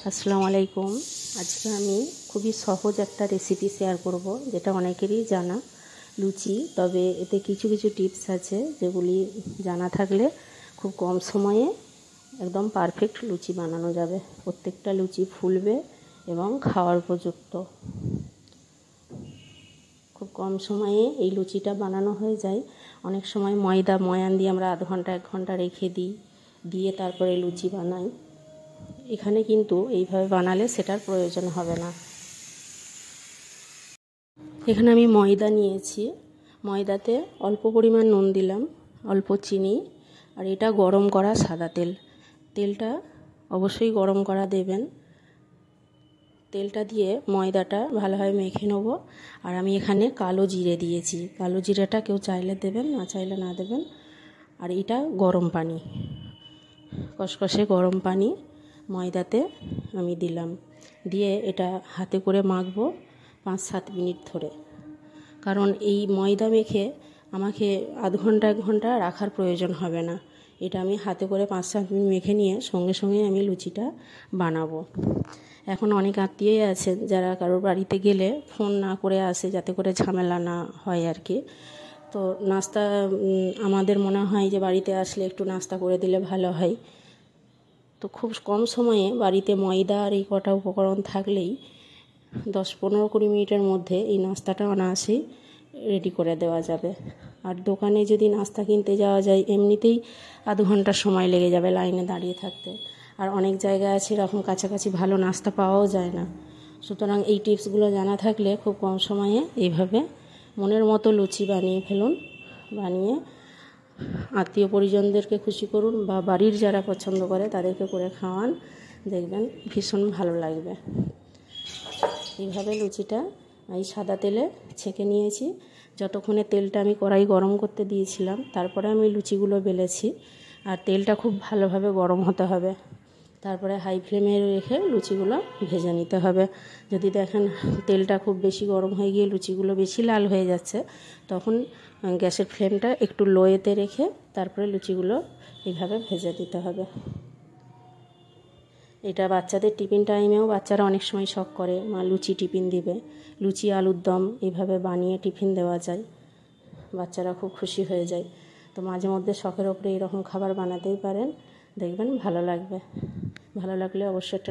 আসসালামু আলাইকুম। আজকে আমি খুবই সহজ একটা রেসিপি শেয়ার করব, যেটা অনেকেরই জানা, লুচি। তবে এতে কিছু কিছু টিপস আছে যেগুলি জানা থাকলে খুব কম সময়ে একদম পারফেক্ট লুচি বানানো যাবে। প্রত্যেকটা লুচি ফুলবে এবং খাওয়ার উপযুক্ত। খুব কম সময়ে এই লুচিটা বানানো হয়ে যায়। অনেক সময় ময়ান দিয়ে আমরা আধ ঘন্টা 1 ঘন্টা রেখে দিয়ে তারপরে লুচি বানাই। এখানে কিন্তু এইভাবে বানালে সেটার প্রয়োজন হবে না। এখানে আমি ময়দা নিয়েছি। ময়দাতে অল্প পরিমাণ নুন দিলাম, অল্প চিনি, আর এটা গরম করা সাদা তেল। তেলটা অবশ্যই গরম করা দেবেন। তেলটা দিয়ে ময়দাটা ভালোভাবে মেখে নেব। আর আমি এখানে কালো জিরে দিয়েছি। কালো জিরেটা কেউ চাইলে দেবেন, না চাইলে না দেবেন। আর এটা গরম পানি, কষকষে গরম পানি ময়দাতে আমি দিলাম। দিয়ে এটা হাতে করে মাখবো 5-7 মিনিট ধরে। কারণ এই ময়দা মেখে আমাকে আধ ঘন্টা 1 ঘন্টা রাখার প্রয়োজন হবে না। এটা আমি হাতে করে 5-7 মিনিট মেখে নিয়ে সঙ্গে সঙ্গে আমি লুচিটা বানাবো। এখন অনেক আত্মীয়ই আছেন যারা কারোর বাড়িতে গেলে ফোন না করে আসে, যাতে করে ঝামেলা না হয় আর কি। তো নাস্তা আমাদের মনে হয় যে বাড়িতে আসলে একটু নাস্তা করে দিলে ভালো হয়। তো খুব কম সময়ে বাড়িতে ময়দা আর এই কটা উপকরণ থাকলেই 10-15-20 মিনিটের মধ্যে এই নাস্তাটা অনায়াসেই রেডি করে দেওয়া যাবে। আর দোকানে যদি নাস্তা কিনতে যাওয়া যায়, এমনিতেই আধ ঘন্টা সময় লেগে যাবে লাইনে দাঁড়িয়ে থাকতে। আর অনেক জায়গা আছে এরকম কাছাকাছি ভালো নাস্তা পাওয়াও যায় না। সুতরাং এই টিপসগুলো জানা থাকলে খুব কম সময়ে এইভাবে মনের মতো লুচি বানিয়ে ফেলুন। বানিয়ে আত্মীয় পরিজনদেরকে খুশি করুন, বা বাড়ির যারা পছন্দ করে তাদেরকে করে খাওয়ান। দেখবেন ভীষণ ভালো লাগবে। এইভাবে লুচিটা এই সাদা তেলে ছেঁকে নিয়েছি। যতক্ষণে তেলটা আমি কড়াই গরম করতে দিয়েছিলাম, তারপরে আমি লুচিগুলো বেলেছি। আর তেলটা খুব ভালোভাবে গরম হতে হবে। তারপরে হাই ফ্লেমে রেখে লুচিগুলো ভেজে নিতে হবে। যদি দেখেন তেলটা খুব বেশি গরম হয়ে গিয়ে লুচিগুলো বেশি লাল হয়ে যাচ্ছে, তখন গ্যাসের ফ্লেমটা একটু লোয়েতে রেখে তারপরে লুচিগুলো এইভাবে ভেজে দিতে হবে। এটা বাচ্চাদের টিফিন টাইমেও বাচ্চারা অনেক সময় শখ করে, মা লুচি টিফিন দিবে। লুচি আলুর দম এইভাবে বানিয়ে টিফিন দেওয়া যায়, বাচ্চারা খুব খুশি হয়ে যায়। তো মাঝে মধ্যে শখের ওপরে এরকম খাবার বানাতেই পারেন, দেখবেন ভালো লাগবে। ভালো লাগলে অবশ্যই একটা